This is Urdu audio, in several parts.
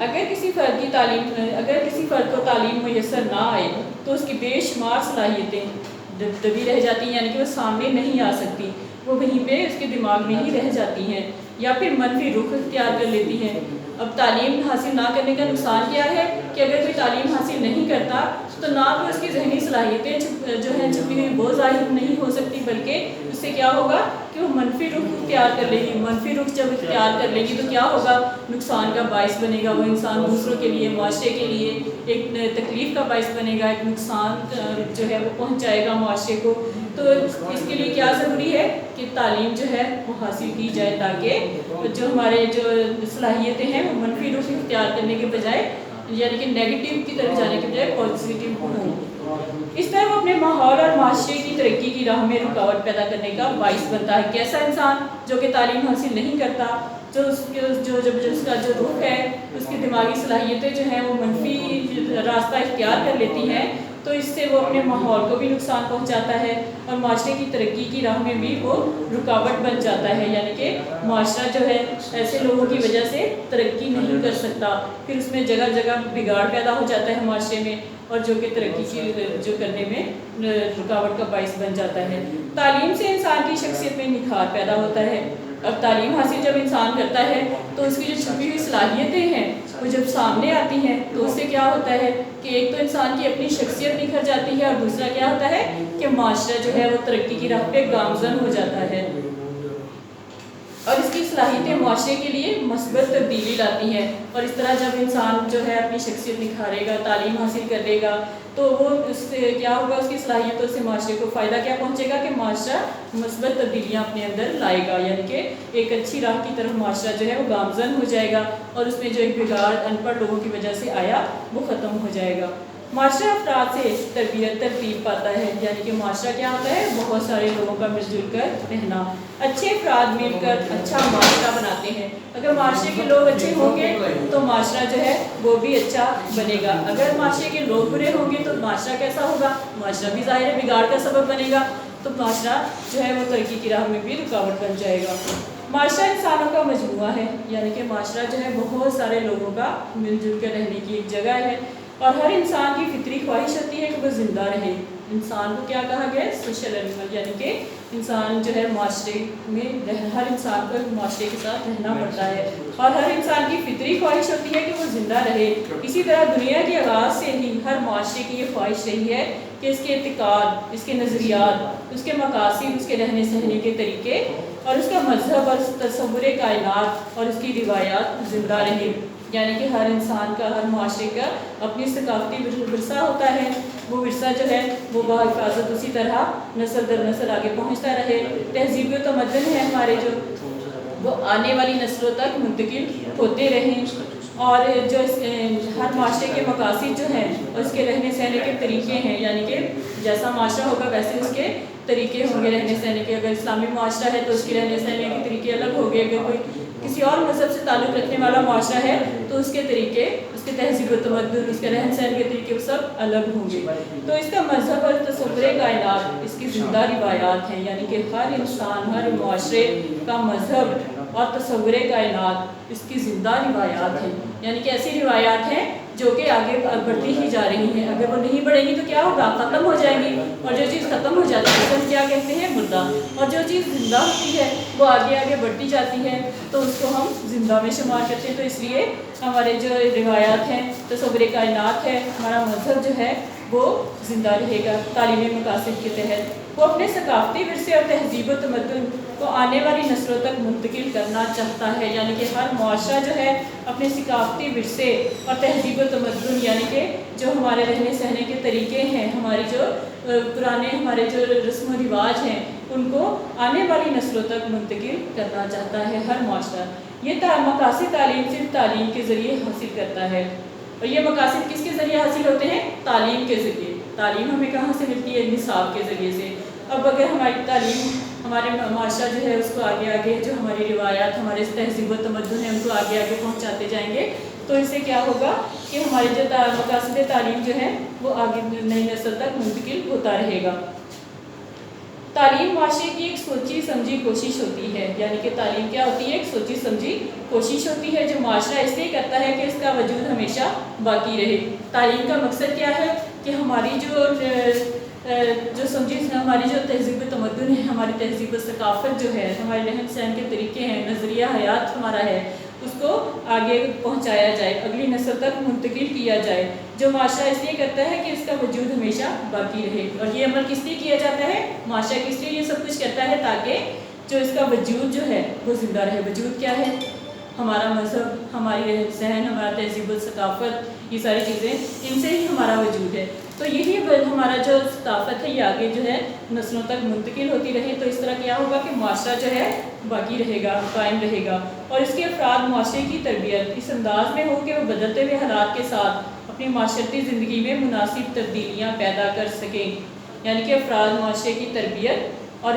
اگر کسی فرد کو تعلیم میسر نہ آئے تو اس کی بے شمار صلاحیتیں دبی رہ جاتی ہیں، یعنی کہ وہ سامنے نہیں آ سکتی، وہ وہیں پہ اس کے دماغ میں ہی رہ جاتی ہیں یا پھر منفی رخ اختیار کر لیتی ہیں۔ اب تعلیم حاصل نہ کرنے کا نقصان کیا ہے کہ اگر کوئی تعلیم حاصل نہیں کرتا تو نہ تو اس کی ذہنی صلاحیتیں جو ہیں چھپی ہوئی وہ ظاہر نہیں ہو سکتی، بلکہ اس سے کیا ہوگا کہ وہ منفی رخ اختیار کر لے گی۔ منفی رخ جب اختیار کر لے گی تو کیا ہوگا، نقصان کا باعث بنے گا، وہ انسان دوسروں کے لیے، معاشرے کے لیے ایک تکلیف کا باعث بنے گا، ایک نقصان جو ہے وہ پہنچائے گا معاشرے کو۔ تو اس کے لیے کیا ضروری ہے کہ تعلیم جو ہے وہ حاصل کی جائے تاکہ جو ہمارے جو صلاحیتیں ہیں وہ منفی رخ اختیار کرنے کے بجائے، یعنی کہ نیگیٹو کی طرف جانے کے بجائے پازیٹیو ہوں۔ اس طرح وہ اپنے ماحول اور معاشرے کی ترقی کی راہ میں رکاوٹ پیدا کرنے کا باعث بنتا ہے۔ کیسا انسان جو کہ تعلیم حاصل نہیں کرتا، جو اس کا جو روح ہے، اس کی دماغی صلاحیتیں جو ہیں وہ منفی راستہ اختیار کر لیتی ہیں، تو اس سے وہ اپنے ماحول کو بھی نقصان پہنچاتا ہے اور معاشرے کی ترقی کی راہ میں بھی وہ رکاوٹ بن جاتا ہے، یعنی کہ معاشرہ جو ہے ایسے لوگوں کی وجہ سے ترقی نہیں کر سکتا، پھر اس میں جگہ جگہ بگاڑ پیدا ہو جاتا ہے معاشرے میں، اور جو کہ ترقی کی جو کرنے میں رکاوٹ کا باعث بن جاتا ہے۔ تعلیم سے انسان کی شخصیت میں نکھار پیدا ہوتا ہے۔ اب تعلیم حاصل جب انسان کرتا ہے تو اس کی جو چھپی ہوئی صلاحیتیں ہیں وہ جب سامنے آتی ہیں تو اس سے کیا ہوتا ہے کہ ایک تو انسان کی اپنی شخصیت نکھر جاتی ہے، اور دوسرا کیا ہوتا ہے کہ معاشرہ جو ہے وہ ترقی کی راہ پہ گامزن ہو جاتا ہے، اور اس کی صلاحیتیں معاشرے کے لیے مثبت تبدیلی لاتی ہیں۔ اور اس طرح جب انسان جو ہے اپنی شخصیت نکھارے گا، تعلیم حاصل کر لے گا، تو وہ اس سے کیا ہوگا، اس کی صلاحیتوں سے معاشرے کو فائدہ کیا پہنچے گا کہ معاشرہ مثبت تبدیلیاں اپنے اندر لائے گا، یعنی کہ ایک اچھی راہ کی طرف معاشرہ جو ہے وہ گامزن ہو جائے گا، اور اس میں جو ایک بگاڑ ان پڑھ لوگوں کی وجہ سے آیا وہ ختم ہو جائے گا۔ معاشرہ افراد سے ترتیب پاتا ہے، یعنی کہ معاشرہ کیا ہوتا ہے، بہت سارے لوگوں کا مل جل کر رہنا۔ اچھے افراد مل کر اچھا معاشرہ بناتے ہیں۔ اگر معاشرے کے لوگ اچھے ہوں گے تو معاشرہ جو ہے وہ بھی اچھا بنے گا، اگر معاشرے کے لوگ برے ہوں گے تو معاشرہ کیسا ہوگا، معاشرہ بھی ظاہر ہے بگاڑ کا سبب بنے گا، تو معاشرہ جو ہے وہ ترقی کی راہ میں بھی رکاوٹ بن جائے گا۔ معاشرہ انسانوں کا مجموعہ ہے، یعنی کہ معاشرہ جو ہے بہت سارے لوگوں کا مل جل کر رہنے کی ایک جگہ ہے، اور ہر انسان کی فطری خواہش ہوتی ہے کہ وہ زندہ رہے۔ انسان کو کیا کہا گیا ہے، سوشل اینیمل، یعنی کہ انسان جو ہے معاشرے میں ہر انسان کو معاشرے کے ساتھ رہنا پڑتا ہے، اور ہر انسان کی فطری خواہش ہوتی ہے کہ وہ زندہ رہے۔ اسی طرح دنیا کے آغاز سے ہی ہر معاشرے کی یہ خواہش رہی ہے کہ اس کے اعتقاد، اس کے نظریات، اس کے مقاصد، اس کے رہنے سہنے کے طریقے اور اس کا مذہب اور تصور کائنات اور اس کی روایات زندہ رہے، یعنی کہ ہر انسان کا، ہر معاشرے کا اپنی ثقافتی ورثہ ہوتا ہے، وہ ورثہ جو ہے وہ بحفاظت اسی طرح نسل در نسل آگے پہنچتا رہے۔ تہذیب و تمدن ہے ہمارے جو وہ آنے والی نسلوں تک منتقل ہوتے رہیں، اور جو ہر معاشرے کے مقاصد جو ہیں اور اس کے رہنے سہنے کے طریقے ہیں، یعنی کہ جیسا معاشرہ ہوگا ویسے اس کے طریقے ہوں گے رہنے سہنے کے۔ اگر اسلامی معاشرہ ہے تو اس کے رہنے سہنے کے طریقے الگ ہوں گے، اگر کوئی کسی اور مذہب سے تعلق رکھنے والا معاشرہ ہے تو اس کے طریقے، اس کے تہذیب و تمدن، اس کے رہن سہن کے طریقے وہ سب الگ ہوں گے۔ تو اس کا مذہب اور تصور کائنات اس کی زندہ روایات ہیں، یعنی کہ ہر انسان، ہر معاشرے کا مذہب اور تصور کائنات اس کی زندہ روایات ہیں، یعنی کہ ایسی روایات ہیں جو کہ آگے بڑھتی ہی جا رہی ہیں، اگر وہ نہیں بڑھیں گی تو کیا ہوگا، ختم ہو جائیں گی، اور جو چیز ختم ہو جاتی ہے ہم کیا کہتے ہیں، مردہ، اور جو چیز زندہ ہوتی ہے وہ آگے آگے بڑھتی جاتی ہے تو اس کو ہم زندہ میں شمار کرتے ہیں۔ تو اس لیے ہمارے جو روایات ہیں، تصور کائنات ہے، ہمارا مذہب جو ہے وہ زندہ رہے گا تعلیمی مقاصد کے تحت۔ وہ اپنے ثقافتی ورثے اور تہذیب و تمدن کو آنے والی نسلوں تک منتقل کرنا چاہتا ہے، یعنی کہ ہر معاشرہ جو ہے اپنے ثقافتی ورثے اور تہذیب و تمدن، یعنی کہ جو ہمارے رہنے سہنے کے طریقے ہیں، ہماری جو پرانے ہمارے جو رسم و رواج ہیں، ان کو آنے والی نسلوں تک منتقل کرنا چاہتا ہے ہر معاشرہ۔ یہ مقاصد تعلیم صرف تعلیم کے ذریعے حاصل کرتا ہے، اور یہ مقاصد کس کے ذریعے حاصل ہوتے ہیں، تعلیم کے ذریعے۔ تعلیم ہمیں کہاں سے ملتی ہے، نصاب کے ذریعے سے۔ اب اگر ہماری تعلیم، ہمارے معاشرہ جو ہے اس کو آگے آگے جو ہماری روایات، ہمارے تہذیب و تمدن ہیں ان کو آگے آگے پہنچاتے جائیں گے تو اس سے کیا ہوگا کہ ہماری جو مقاصد تعلیم جو ہے وہ آگے نئی نسل تک منتقل ہوتا رہے گا۔ تعلیم معاشرے کی ایک سوچی سمجھی کوشش ہوتی ہے، یعنی کہ تعلیم کیا ہوتی ہے؟ ایک سوچی سمجھی کوشش ہوتی ہے جو معاشرہ اس لیے کرتا ہے کہ اس کا وجود ہمیشہ باقی رہے۔ تعلیم کا مقصد کیا ہے کہ ہماری جو سمجھی ہماری جو تہذیب و تمدن ہے، ہماری تہذیب و ثقافت جو ہے، ہمارے رہن سہن کے طریقے ہیں، نظریہ حیات ہمارا ہے، اس کو آگے پہنچایا جائے، اگلی نسل تک منتقل کیا جائے، جو معاشرہ اس لیے کرتا ہے کہ اس کا وجود ہمیشہ باقی رہے۔ اور یہ عمل کس لیے کیا جاتا ہے؟ معاشرہ کس لیے یہ سب کچھ کرتا ہے؟ تاکہ جو اس کا وجود جو ہے وہ زندہ رہے۔ وجود کیا ہے؟ ہمارا مذہب، ہماری رہن سہن، ہمارا تہذیب و ثقافت، یہ ساری چیزیں ان سے ہی ہمارا وجود ہے۔ تو یہی ہمارا جو ثقافت ہے یہ آگے جو ہے نسلوں تک منتقل ہوتی رہے، تو اس طرح کیا ہوگا کہ معاشرہ جو ہے باقی رہے گا، قائم رہے گا، اور اس کے افراد معاشرے کی تربیت اس انداز میں ہو کہ وہ بدلتے ہوئے حالات کے ساتھ اپنی معاشرتی زندگی میں مناسب تبدیلیاں پیدا کر سکیں۔ یعنی کہ افراد معاشرے کی تربیت اور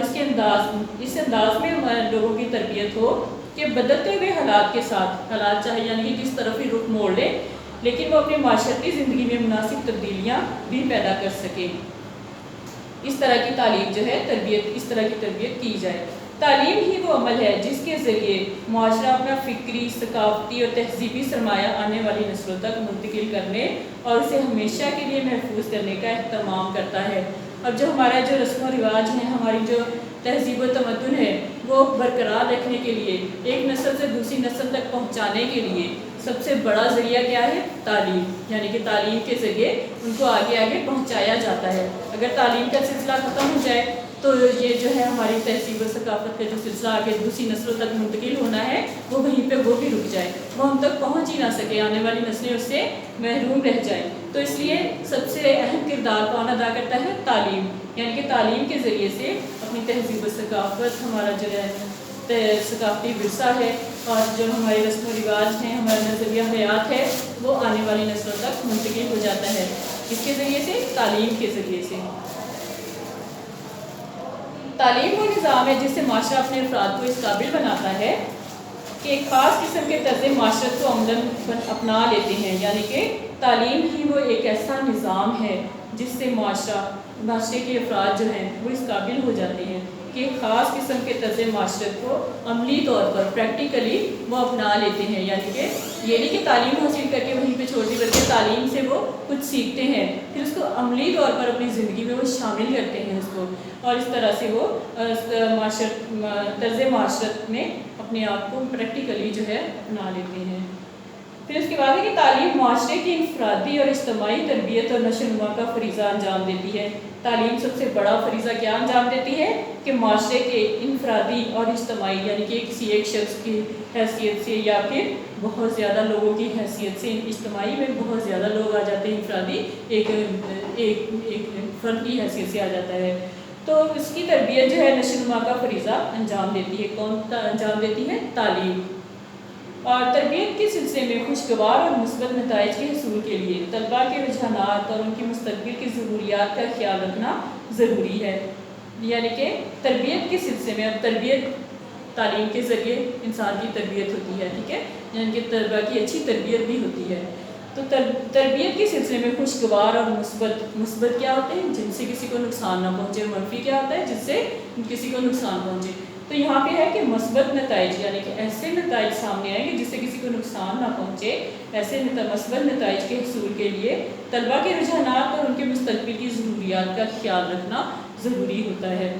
اس انداز میں لوگوں کی تربیت ہو کہ بدلتے ہوئے حالات کے ساتھ، حالات چاہے یعنی کہ جس طرف ہی رخ موڑ لے، لیکن وہ اپنی معاشرتی زندگی میں مناسب تبدیلیاں بھی پیدا کر سکیں۔ اس طرح کی تعلیم جو ہے اس طرح کی تربیت کی جائے۔ تعلیم ہی وہ عمل ہے جس کے ذریعے معاشرہ اپنا فکری، ثقافتی اور تہذیبی سرمایہ آنے والی نسلوں تک منتقل کرنے اور اسے ہمیشہ کے لیے محفوظ کرنے کا اہتمام کرتا ہے۔ اب جو ہمارا جو رسم و رواج ہیں، ہماری جو تہذیب و تمدن ہے، وہ برقرار رکھنے کے لیے، ایک نسل سے دوسری نسل تک پہنچانے کے لیے سب سے بڑا ذریعہ کیا ہے؟ تعلیم۔ یعنی کہ تعلیم کے ذریعے ان کو آگے آگے پہنچایا جاتا ہے۔ اگر تعلیم کا سلسلہ ختم ہو جائے تو یہ جو ہے ہماری تہذیب و ثقافت کا جو سلسلہ آگے دوسری نسلوں تک منتقل ہونا ہے وہ وہیں پہ وہ بھی رک جائے، وہ ہم تک پہنچ ہی نہ سکے، آنے والی نسلیں اس سے محروم رہ جائیں۔ تو اس لیے سب سے اہم کردار کون ادا کرتا ہے؟ تعلیم۔ یعنی کہ تعلیم کے ذریعے سے اپنی تہذیب و ثقافت، ہمارا جو ہے ثقافتی ورثہ ہے، اور جو ہمارے رسم و رواج ہیں، ہمارا نظریہ حیات ہے، وہ آنے والی نسلوں تک منتقل ہو جاتا ہے۔ اس کے ذریعے سے، تعلیم کے ذریعے سے۔ تعلیم وہ نظام ہے جس سے معاشرہ اپنے افراد کو اس قابل بناتا ہے کہ ایک خاص قسم کے طرز معاشرت کو عملاً اپنا لیتے ہیں۔ یعنی کہ تعلیم ہی وہ ایک ایسا نظام ہے جس سے معاشرے کے افراد جو ہیں وہ اس قابل ہو جاتے ہیں کہ ایک خاص قسم کے طرز معاشرت کو عملی طور پر پریکٹیکلی وہ اپنا لیتے ہیں۔ یعنی کہ یہ نہیں کہ تعلیم حاصل کر کے وہیں پہ چھوڑ دی، بلکہ تعلیم سے وہ کچھ سیکھتے ہیں، پھر اس کو عملی طور پر اپنی زندگی میں وہ شامل کرتے ہیں اس کو، اور اس طرح سے وہ طرز معاشرت میں اپنے آپ کو پریکٹیکلی جو ہے اپنا لیتے ہیں۔ پھر اس کے بعد ہے کہ تعلیم معاشرے کی انفرادی اور اجتماعی تربیت اور نشو و نما کا فریضہ انجام دیتی ہے۔ تعلیم سب سے بڑا فریضہ کیا انجام دیتی ہے کہ معاشرے کے انفرادی اور اجتماعی، یعنی کہ کسی ایک شخص کی حیثیت سے یا پھر بہت زیادہ لوگوں کی حیثیت سے، اجتماعی میں بہت زیادہ لوگ آ جاتے ہیں، انفرادی ایک فرد کی حیثیت سے آ جاتا ہے، تو اس کی تربیت جو ہے نشو و نما کا فریضہ انجام دیتی ہے۔ کون انجام دیتی ہے؟ تعلیم۔ اور تربیت کے سلسلے میں خوشگوار اور مثبت نتائج کے حصول کے لیے طلباء کے رجحانات اور ان کی مستقبل کی ضروریات کا خیال رکھنا ضروری ہے۔ یعنی کہ تربیت کے سلسلے میں، اب تربیت تعلیم کے ذریعے انسان کی تربیت ہوتی ہے، ٹھیک ہے، یعنی کہ طلباء کی اچھی تربیت بھی ہوتی ہے۔ تو تربیت کے سلسلے میں خوشگوار اور مثبت کیا ہوتے ہیں؟ جن سے کسی کو نقصان نہ پہنچے، منفی کیا ہوتا ہے؟ جس سے کسی کو نقصان پہنچے۔ تو یہاں پہ ہے کہ مثبت نتائج، یعنی کہ ایسے نتائج سامنے آئیں گے جس سے کسی کو نقصان نہ پہنچے، ایسے مثبت نتائج کے حصول کے لیے طلباء کے رجحانات اور ان کے مستقبل کی ضروریات کا خیال رکھنا ضروری ہوتا ہے۔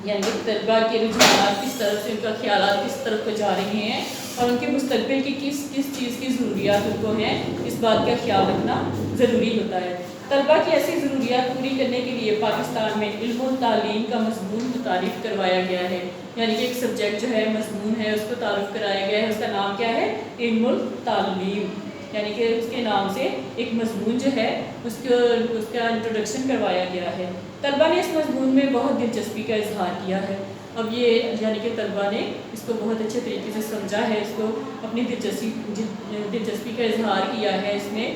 یعنی کہ طلباء کے رجحانات کس طرف سے، ان کا خیالات کس طرف کو جا رہے ہیں، اور ان کے مستقبل کی کس چیز کی ضروریات ان کو ہیں، اس بات کا خیال رکھنا ضروری ہوتا ہے۔ طلباء کی ایسی ضروریات پوری کرنے کے لیے پاکستان میں علم و تعلیم کا مضمون متعارف کروایا گیا ہے۔ یعنی کہ ایک سبجیکٹ جو ہے، مضمون ہے، اس کو تعارف کرایا گیا ہے، اس کا نام کیا ہے؟ علم التعلیم۔ یعنی کہ اس کے نام سے ایک مضمون جو ہے اس کا انٹروڈکشن کروایا گیا ہے۔ طلباء نے اس مضمون میں بہت دلچسپی کا اظہار کیا ہے۔ اب یہ یعنی کہ طلباء نے اس کو بہت اچھے طریقے سے سمجھا ہے، اس کو اپنی دلچسپی کا اظہار کیا ہے اس میں،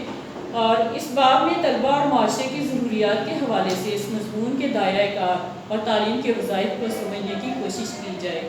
اور اس باب میں طلباء اور معاشرے کی ضروریات کے حوالے سے اس مضمون کے دائرہ کار اور تعلیم کے وظائف کو سمجھنے کی کوشش کی جائے۔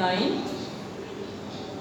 9